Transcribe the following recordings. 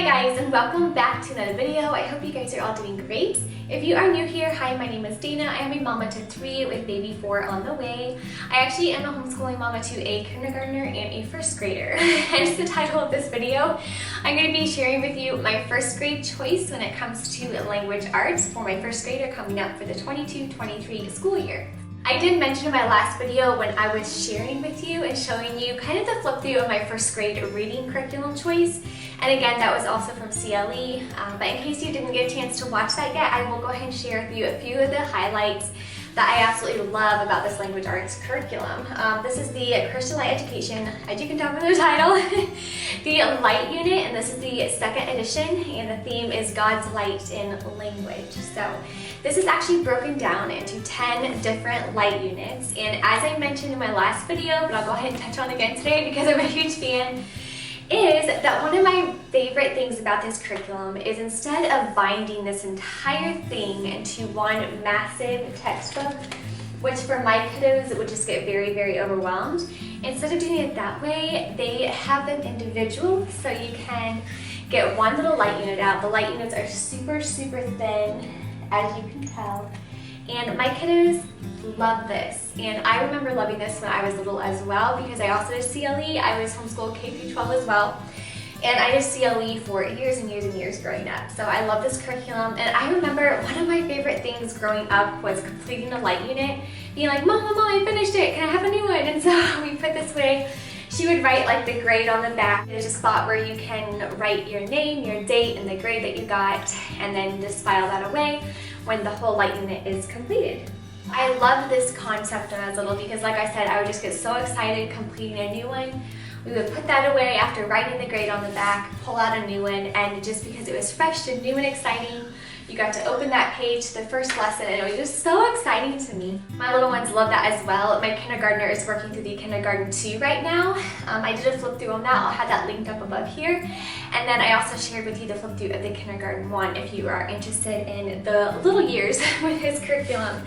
guys, and welcome back to another video. I hope you guys are all doing great. If you are new here, hi, my name is Dana. I am a mama to 3 with baby 4 on the way. I actually am a homeschooling mama to a kindergartner and a first grader. Hence the title of this video. I'm going to be sharing with you my first grade choice when it comes to language arts for my first grader coming up for the 22-23 school year. I did mention in my last video when I was sharing with you and showing you kind of the flip through of my first grade reading curriculum choice. And again, that was also from CLE. But in case you didn't get a chance to watch that yet, I will go ahead and share with you a few of the highlights that I absolutely love about this language arts curriculum. This is the Christian Light Education, as you can tell from the title, the Light Unit, and this is the second edition, and the theme is God's Light in Language. So this is actually broken down into 10 different light units, and as I mentioned in my last video, but I'll go ahead and touch on again today because I'm a huge fan, is that one of my favorite things about this curriculum is instead of binding this entire thing into one massive textbook, which for my kiddos would just get very, very overwhelmed, instead of doing it that way, they have them individual, so you can get one little light unit out. The light units are super, super thin, as you can tell, and my kiddos love this, and I remember loving this when I was little as well, because I also did CLE. I was homeschooled K-12 as well, and I did CLE for years and years and years growing up. So I love this curriculum, and I remember one of my favorite things growing up was completing a light unit, being like, Mom, I finished it, can I have a new one? And so we put this away. She would write like the grade on the back. There's a spot where you can write your name, your date, and the grade that you got, and then just file that away when the whole light unit is completed. I love this concept when I was little because, like I said, I would just get so excited completing a new one. We would put that away after writing the grade on the back, pull out a new one, and just because it was fresh and new and exciting, you got to open that page, the first lesson, and it was just so exciting to me. My little ones love that as well. My kindergartner is working through the kindergarten 2 right now. I did a flip through on that. I'll have that linked up above here. And then I also shared with you the flip through of the kindergarten 1 if you are interested in the little years with his curriculum.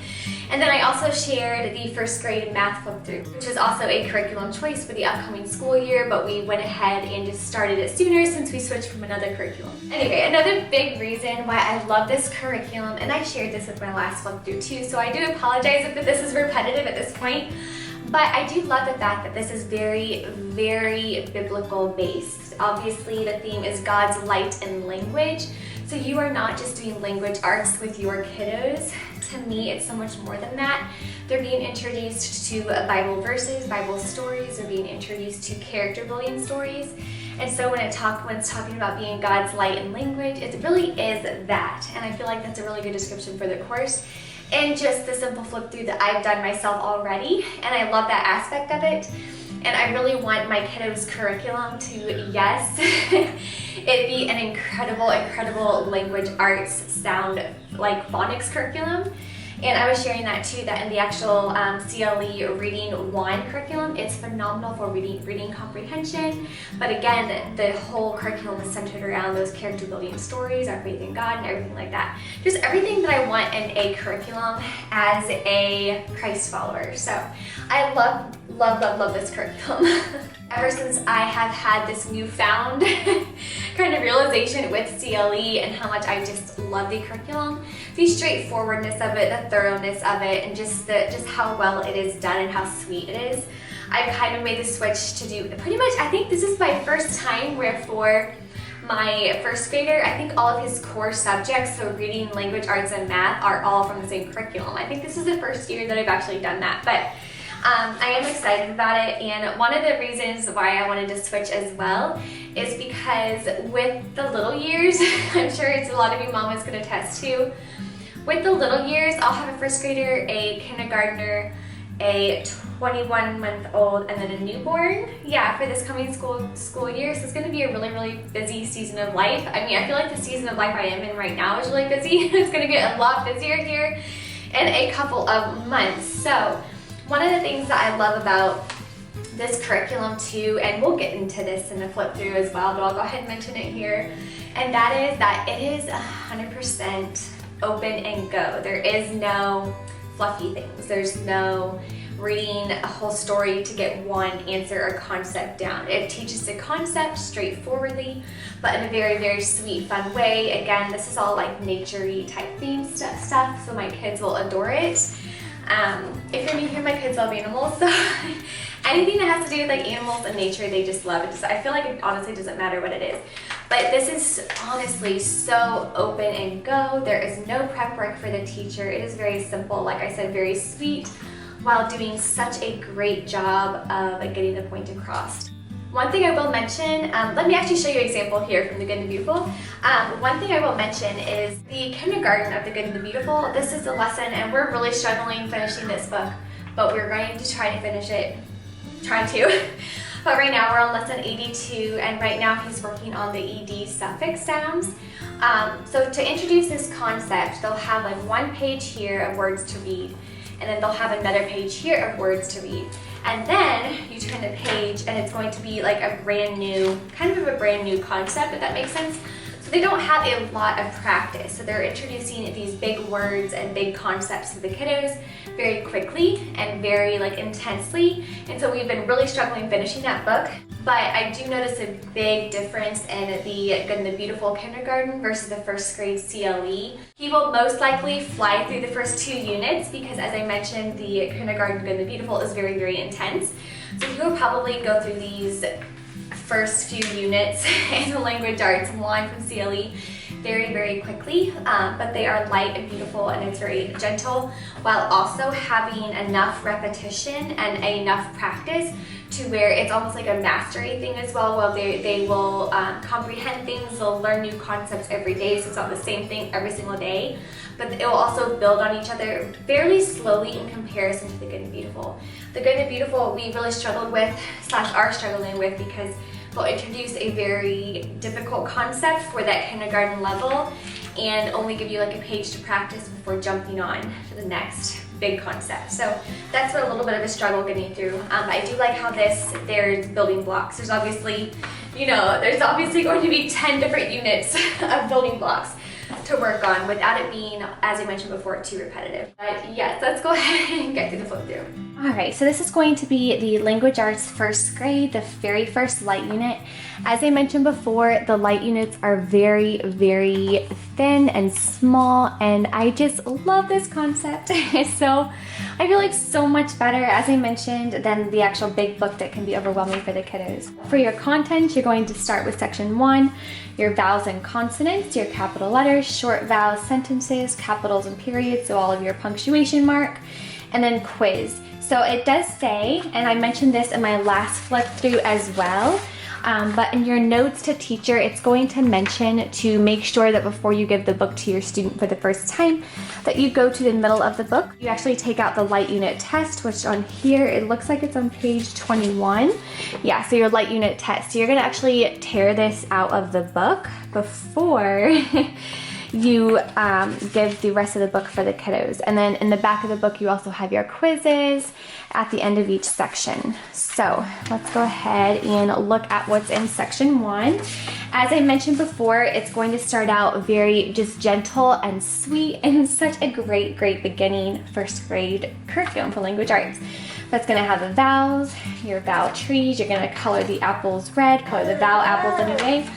And then I also shared the first grade math flip through, which is also a curriculum choice for the upcoming school year, but we went ahead and just started it sooner since we switched from another curriculum. Anyway, another big reason why I love this curriculum, and I shared this with my last flip through too, so I do apologize if this is repetitive at this point, but I do love the fact that this is very, very biblical based. Obviously, the theme is God's light in language, so you are not just doing language arts with your kiddos. To me, it's so much more than that. They're being introduced to Bible verses, Bible stories, they're being introduced to character building stories. And so when it's talking about being God's light in language, it really is that. And I feel like that's a really good description for the course. And just the simple flip through that I've done myself already. And I love that aspect of it. And I really want my kiddos' curriculum to, yes, it be an incredible, incredible language arts sound like phonics curriculum. And I was sharing that too, that in the actual CLE Reading 1 curriculum, it's phenomenal for reading comprehension. But again, the whole curriculum is centered around those character building stories, our faith in God, and everything like that. Just everything that I want in a curriculum as a Christ follower. So I love this curriculum. Ever since I have had this newfound kind of realization with CLE and how much I just love the curriculum, the straightforwardness of it, the thoroughness of it, and just how well it is done and how sweet it is, I've kind of made the switch to do pretty much, I think this is my first time where for my first grader, I think all of his core subjects, so reading, language arts, and math, are all from the same curriculum. I think this is the first year that I've actually done that, but I am excited about it, and one of the reasons why I wanted to switch as well is because with the little years, I'm sure it's a lot of you mamas can attest to, with the little years, I'll have a first grader, a kindergartner, a 21-month-old, and then a newborn. Yeah, for this coming school year, so it's going to be a really, really busy season of life. I mean, I feel like the season of life I am in right now is really busy. It's going to get a lot busier here in a couple of months. So one of the things that I love about this curriculum too, and we'll get into this in the flip through as well, but I'll go ahead and mention it here, and that is that it is 100% open and go. There is no fluffy things. There's no reading a whole story to get one answer or concept down. It teaches the concept straightforwardly, but in a very, very sweet, fun way. Again, this is all like nature-y type theme stuff, so my kids will adore it. If you're new here, my kids love animals, so anything that has to do with like animals and nature, they just love it. I feel like it honestly doesn't matter what it is. But this is honestly so open and go. There is no prep work for the teacher. It is very simple, like I said, very sweet, while doing such a great job of getting the point across. One thing I will mention, let me actually show you an example here from The Good and the Beautiful. One thing I will mention is the kindergarten of The Good and the Beautiful. This is the lesson, and we're really struggling finishing this book, but we're going to try to finish it. But right now we're on lesson 82, and right now he's working on the ED suffix sounds. So to introduce this concept, they'll have like one page here of words to read, and then they'll have another page here of words to read. And then you turn the page and it's going to be like a brand new, kind of a brand new concept, if that makes sense. So they don't have a lot of practice. So they're introducing these big words and big concepts to the kiddos very quickly and very like intensely. And so we've been really struggling finishing that book. But I do notice a big difference in the Good and the Beautiful kindergarten versus the first grade CLE. He will most likely fly through the first 2 units because, as I mentioned, the kindergarten Good and the Beautiful is very, very intense. So he will probably go through these first few units in the language arts line from CLE very, very quickly, but they are light and beautiful, and it's very gentle, while also having enough repetition and enough practice to where it's almost like a mastery thing as well. Well, they will comprehend things, they'll learn new concepts every day, so it's not the same thing every single day, but it will also build on each other fairly slowly in comparison to The Good and Beautiful. The Good and Beautiful we really struggled with, / are struggling with, because they'll introduce a very difficult concept for that kindergarten level and only give you like a page to practice before jumping on to the next big concept. So that's been a little bit of a struggle getting through. But I do like how there's building blocks. There's obviously, there's obviously going to be 10 different units of building blocks to work on without it being, as I mentioned before, too repetitive. But yes, let's go ahead and get through the flip through. All right, so this is going to be the language arts first grade, the very first light unit. As I mentioned before, the light units are very, very thin and small, and I just love this concept. So I feel like so much better, as I mentioned, than the actual big book that can be overwhelming for the kiddos. For your content, you're going to start with section 1, your vowels and consonants, your capital letters, short vowels, sentences, capitals and periods, so all of your punctuation mark, and then quiz. So it does say, and I mentioned this in my last flip through as well, but in your notes to teacher, it's going to mention to make sure that before you give the book to your student for the first time, that you go to the middle of the book. You actually take out the light unit test, which on here, it looks like it's on page 21. Yeah, so your light unit test. So you're gonna actually tear this out of the book before you give the rest of the book for the kiddos. And then in the back of the book, you also have your quizzes at the end of each section. So let's go ahead and look at what's in section 1. As I mentioned before, it's going to start out very just gentle and sweet, and such a great, great beginning first grade curriculum for language arts. That's going to have the vowels, your vowel trees. You're going to color the apples red, color the vowel apples anyway,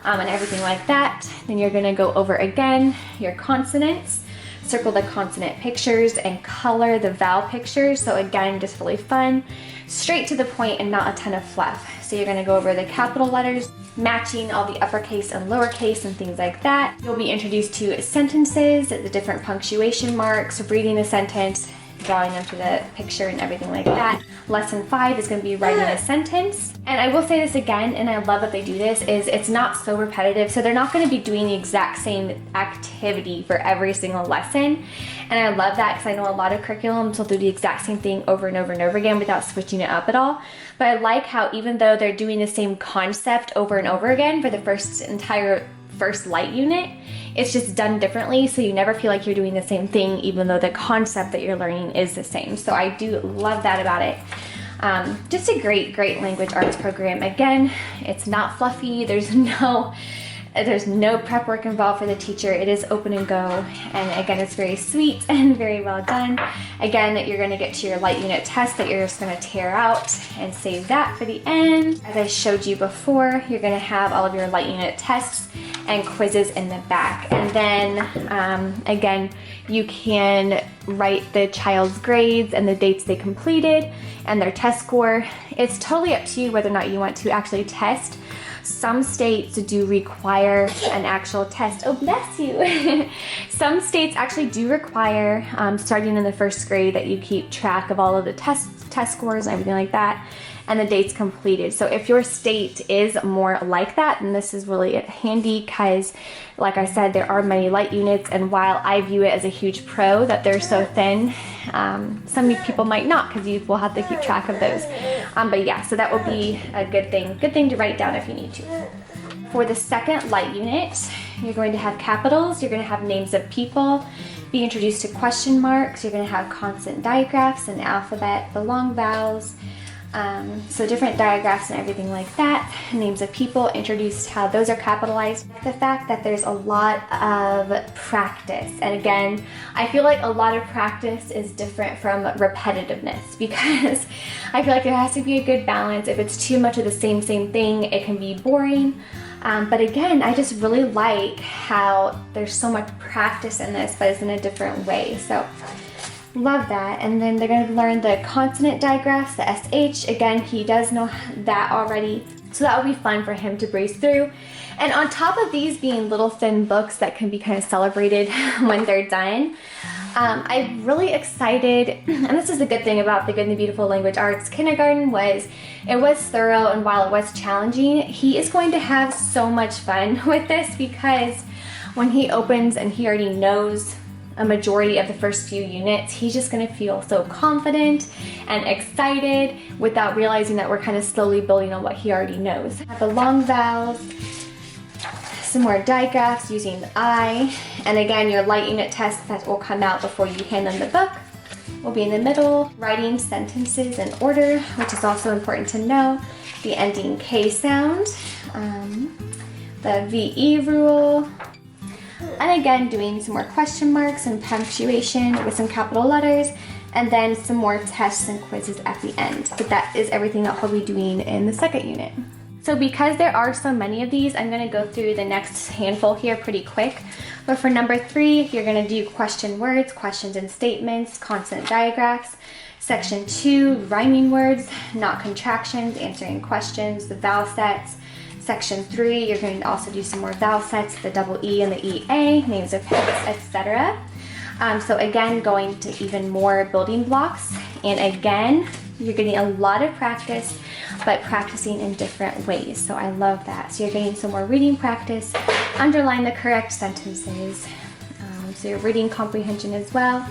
and everything like that. Then you're going to go over again your consonants, circle the consonant pictures, and color the vowel pictures. So again, just really fun, straight to the point and not a ton of fluff. So you're going to go over the capital letters, matching all the uppercase and lowercase and things like that. You'll be introduced to sentences, the different punctuation marks, reading a sentence, drawing onto the picture and everything like that. Lesson 5 is going to be writing a sentence. And I will say this again, and I love that they do this, is it's not so repetitive. So they're not going to be doing the exact same activity for every single lesson. And I love that because I know a lot of curriculums will do the exact same thing over and over and over again without switching it up at all. But I like how even though they're doing the same concept over and over again for the entire first light unit, it's just done differently, so you never feel like you're doing the same thing even though the concept that you're learning is the same. So I do love that about it. Just a great, great language arts program. Again, it's not fluffy. There's no There's no prep work involved for the teacher. It is open and go. And again, it's very sweet and very well done. Again, you're going to get to your light unit test that you're just going to tear out and save that for the end. As I showed you before, you're going to have all of your light unit tests and quizzes in the back. And then again, you can write the child's grades and the dates they completed and their test score. It's totally up to you whether or not you want to actually test. Some states do require an actual test. Oh, bless you. Some states actually do require, starting in the first grade, that you keep track of all of the test scores and everything like that, and the dates completed. So if your state is more like that, then this is really handy because, like I said, there are many light units, and while I view it as a huge pro that they're so thin, some people might not, because you will have to keep track of those. But yeah, so that will be a good thing to write down if you need to. For the second light unit, you're going to have capitals, you're going to have names of people, be introduced to question marks, you're going to have consonant digraphs and alphabet, the long vowels, so different digraphs and everything like that. Names of people, introduced how those are capitalized. The fact that there's a lot of practice, and again, I feel like a lot of practice is different from repetitiveness, because I feel like there has to be a good balance. If it's too much of the same thing, it can be boring. But again, I just really like how there's so much practice in this, but it's in a different way. So love that. And then they're going to learn the consonant digraphs, the SH. Again, he does know that already, so that will be fun for him to breeze through. And on top of these being little thin books that can be kind of celebrated when they're done, I'm really excited, and this is the good thing about the Good and the Beautiful Language Arts Kindergarten, it was thorough, and while it was challenging, he is going to have so much fun with this, because when he opens and he already knows a majority of the first few units, he's just going to feel so confident and excited without realizing that we're kind of slowly building on what he already knows. The long vowels, some more digraphs using the I, and again, your light unit test that will come out before you hand them the book will be in the middle. Writing sentences in order, which is also important to know. The ending K sound, the VE rule, and again, doing some more question marks and punctuation with some capital letters, and then some more tests and quizzes at the end. But that is everything that he'll be doing in the second unit. So because there are so many of these, I'm going to go through the next handful here pretty quick. But for number 3, you're going to do question words, questions and statements, consonant digraphs. Section 2, rhyming words, not contractions, answering questions, the vowel sets. Section 3, you're going to also do some more vowel sets, the double E and the EA, names of pets, etc. So again, going to even more building blocks. And again, you're getting a lot of practice, but practicing in different ways. So I love that. So you're getting some more reading practice, underline the correct sentences. So your reading comprehension as well.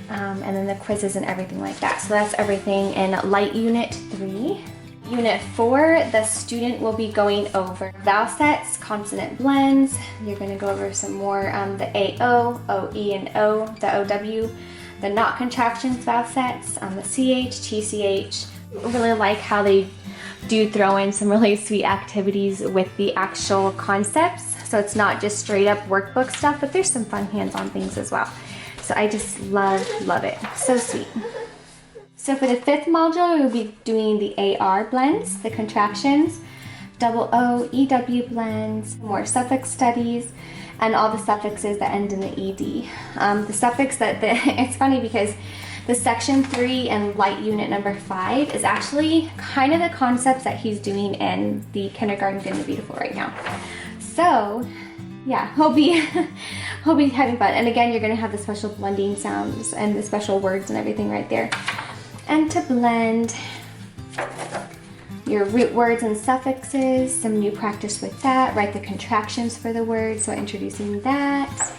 And then the quizzes and everything like that. So that's everything in Light Unit 3. Unit 4, the student will be going over vowel sets, consonant blends. You're going to go over some more the AO, OE and O, the OW, the not contractions vowel sets, the CH, TCH. I really like how they do throw in some really sweet activities with the actual concepts. So it's not just straight up workbook stuff, but there's some fun hands-on things as well. So I just love it. So sweet. So for the 5th module, we'll be doing the AR blends, the contractions, double O, EW blends, more suffix studies, and all the suffixes that end in the ED. The suffix it's funny because the section 3 and light unit number 5 is actually kind of the concepts that he's doing in the kindergarten Good and the Beautiful right now. So yeah, he'll be having fun. And again, you're going to have the special blending sounds and the special words and everything right there. And to blend your root words and suffixes, some new practice with that. Write the contractions for the words, so introducing that.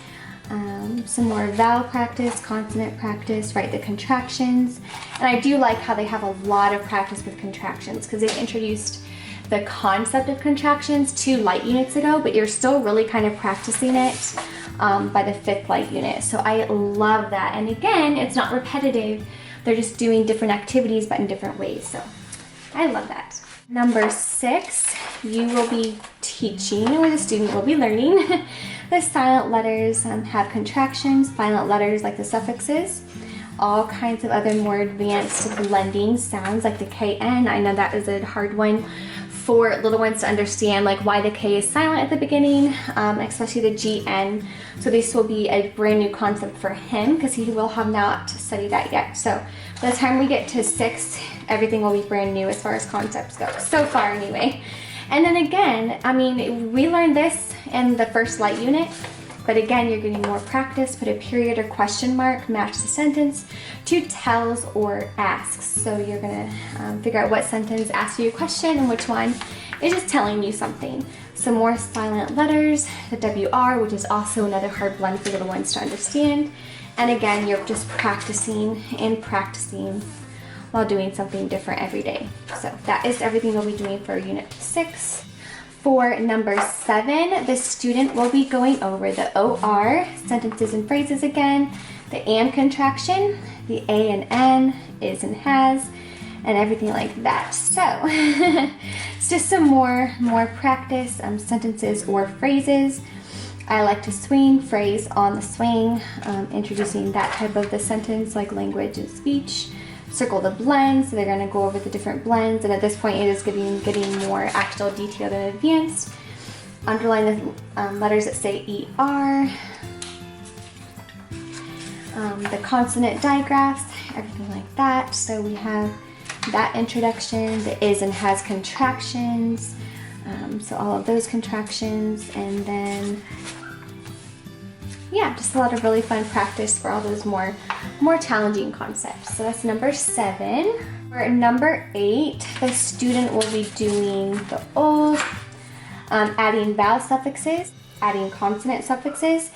Some more vowel practice, consonant practice, write the contractions. And I do like how they have a lot of practice with contractions, because they've introduced the concept of contractions 2 light units ago, but you're still really kind of practicing it by the 5th light unit. So I love that. And again, it's not repetitive. They're just doing different activities, but in different ways. So I love that. Number 6, you will be teaching, or the student will be learning, the silent letters have contractions, silent letters like the suffixes, all kinds of other more advanced blending sounds like the KN. I know that is a hard one for little ones to understand, like why the K is silent at the beginning, especially the GN. So this will be a brand new concept for him because he will have not studied that yet. So by the time we get to 6, everything will be brand new as far as concepts go, so far anyway. And then again, I mean, we learned this in the first light unit, but again, you're getting more practice. Put a period or question mark, match the sentence to tells or asks. So you're gonna figure out what sentence asks you a question and which one is just telling you something. Some more silent letters, the WR, which is also another hard blend for little ones to understand. And again, you're just practicing and practicing while doing something different every day. So that is everything we'll be doing for Unit 6. For number 7, the student will be going over the OR, sentences and phrases again, the and contraction, the A and N, is and has, and everything like that. So it's just some more practice, sentences or phrases. I like to swing, phrase on the swing, introducing that type of the sentence like language and speech. Circle the blends, so they're going to go over the different blends, and at this point it is getting more actual detailed and advanced. Underline the letters that say ER, the consonant digraphs, everything like that. So we have that introduction, the is and has contractions, so all of those contractions, and then yeah, just a lot of really fun practice for all those more challenging concepts. So that's number 7. For number 8, the student will be doing the old, adding vowel suffixes, adding consonant suffixes,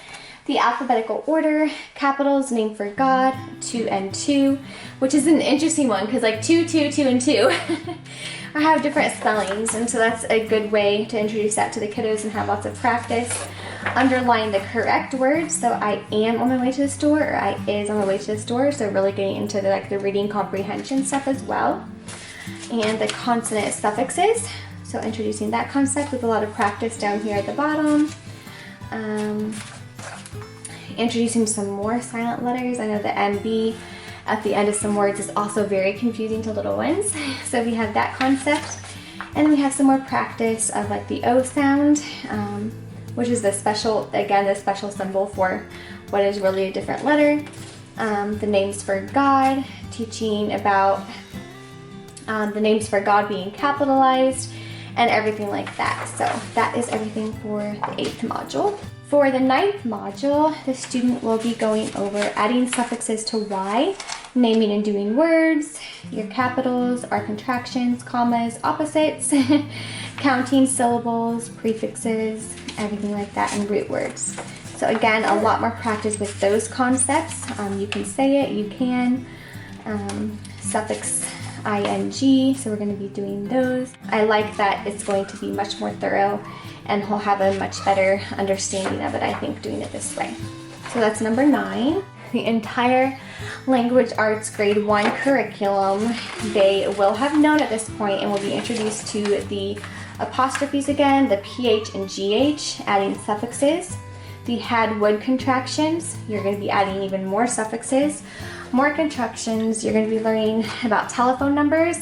the alphabetical order, capitals, name for God, 2 and 2, which is an interesting one because like 2, 2, 2, and 2 have different spellings, and so that's a good way to introduce that to the kiddos and have lots of practice. Underline the correct words, so I am on my way to the store, or I is on my way to the store, so really getting into the reading comprehension stuff as well. And the consonant suffixes, so introducing that concept with a lot of practice down here at the bottom. Introducing some more silent letters. I know the MB at the end of some words is also very confusing to little ones, so we have that concept. And we have some more practice of like the O sound, which is the special symbol for what is really a different letter. The names for God, teaching about the names for God being capitalized, and everything like that. So that is everything for the 8th module. For the 9th module, the student will be going over adding suffixes to Y, naming and doing words, your capitals, our contractions, commas, opposites, counting syllables, prefixes, everything like that, and root words. So again, a lot more practice with those concepts. You can say it, you can. Suffix ing, so we're going to be doing those. I like that it's going to be much more thorough, and he'll have a much better understanding of it, I think, doing it this way. So that's number 9. The entire Language Arts Grade 1 curriculum, they will have known at this point and will be introduced to the apostrophes again, the PH and GH, adding suffixes. The had would contractions, you're going to be adding even more suffixes, more contractions. You're going to be learning about telephone numbers,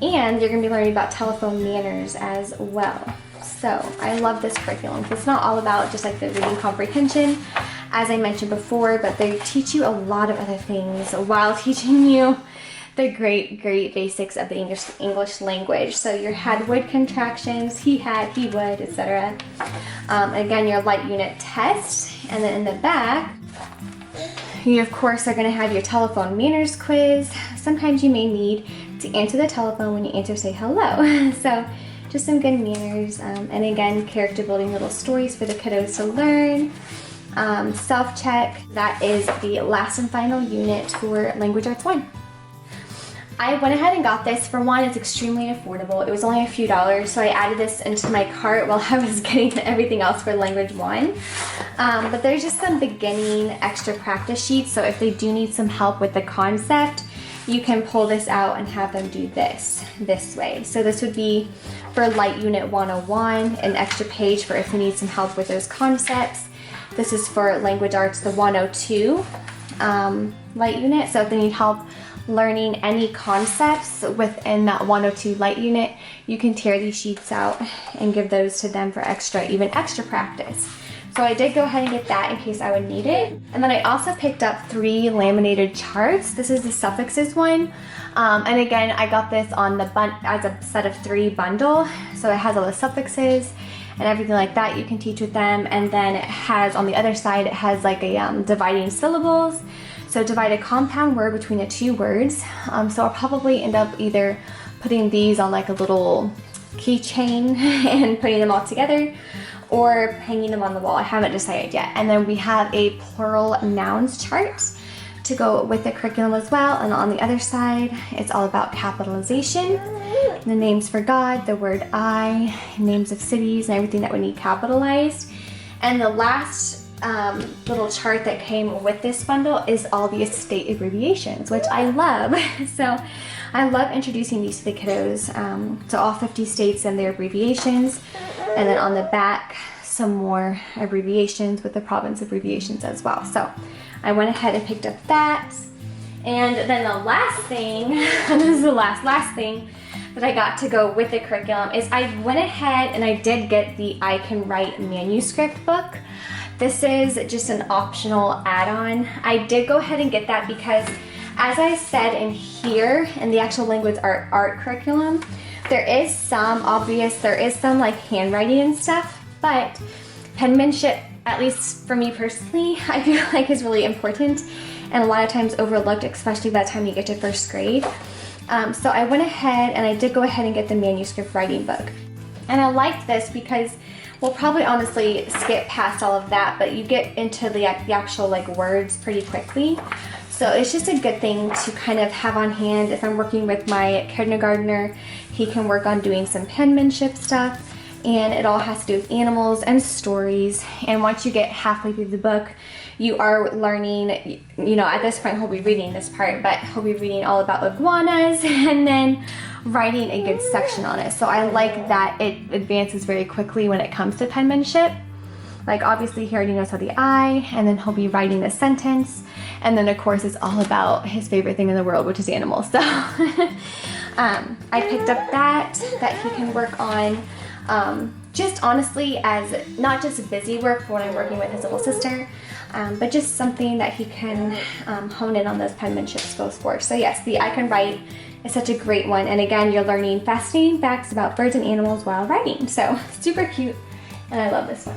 and you're going to be learning about telephone manners as well. So I love this curriculum. It's not all about just like the reading comprehension, as I mentioned before, but they teach you a lot of other things while teaching you the great basics of the English language. So your had would contractions, he had, he would, etc. Again, your light unit test, and then in the back, you of course are going to have your telephone manners quiz. Sometimes you may need to answer the telephone. When you answer, say hello. So just some good manners, and again, character building little stories for the kiddos to learn. Self-check, that is the last and final unit for Language Arts 1. I went ahead and got this. For one, it's extremely affordable. It was only a few dollars, so I added this into my cart while I was getting everything else for Language 1. But there's just some beginning extra practice sheets, so if they do need some help with the concept, you can pull this out and have them do this way. So this would be for Light Unit 101, an extra page for if you need some help with those concepts. This is for Language Arts, the 102 Light Unit. So if they need help learning any concepts within that 102 Light Unit, you can tear these sheets out and give those to them for even extra practice. So I did go ahead and get that in case I would need it. And then I also picked up 3 laminated charts. This is the suffixes one. And again, I got this on the as a set of 3 bundle. So it has all the suffixes and everything like that you can teach with them. And then it has, on the other side, it has like a dividing syllables. So divide a compound word between the 2 words. So I'll probably end up either putting these on like a little keychain and putting them all together, or hanging them on the wall. I haven't decided yet. And then we have a plural nouns chart to go with the curriculum as well. And on the other side, it's all about capitalization. The names for God, the word I, names of cities, and everything that would need capitalized. And the last little chart that came with this bundle is all the state abbreviations, which I love. So I love introducing these to the kiddos, to all 50 states and their abbreviations. And then on the back, some more abbreviations with the province abbreviations as well. So I went ahead and picked up that. And then the last thing, and this is the last thing that I got to go with the curriculum, is I went ahead and I did get the I Can Write manuscript book. This is just an optional add-on. I did go ahead and get that because, as I said in here, in the actual language art curriculum, there is some like handwriting and stuff, but penmanship, at least for me personally, I feel like is really important and a lot of times overlooked, especially by the time you get to 1st grade. So I went ahead and I did go ahead and get the manuscript writing book. And I liked this because we'll probably honestly skip past all of that, but you get into the actual like words pretty quickly. So it's just a good thing to kind of have on hand. If I'm working with my kindergartner, he can work on doing some penmanship stuff, and it all has to do with animals and stories. And once you get halfway through the book, you are learning, you know, at this point he'll be reading this part, but he'll be reading all about iguanas and then writing a good section on it. So I like that it advances very quickly when it comes to penmanship. Like obviously he already knows how the I, and then he'll be writing the sentence. And then of course it's all about his favorite thing in the world, which is animals. So I picked up that he can work on, just honestly as not just busy work when I'm working with his little sister, but just something that he can hone in on those penmanship skills for. So yes, the I Can Write is such a great one. And again, you're learning fascinating facts about birds and animals while writing. So super cute, and I love this one.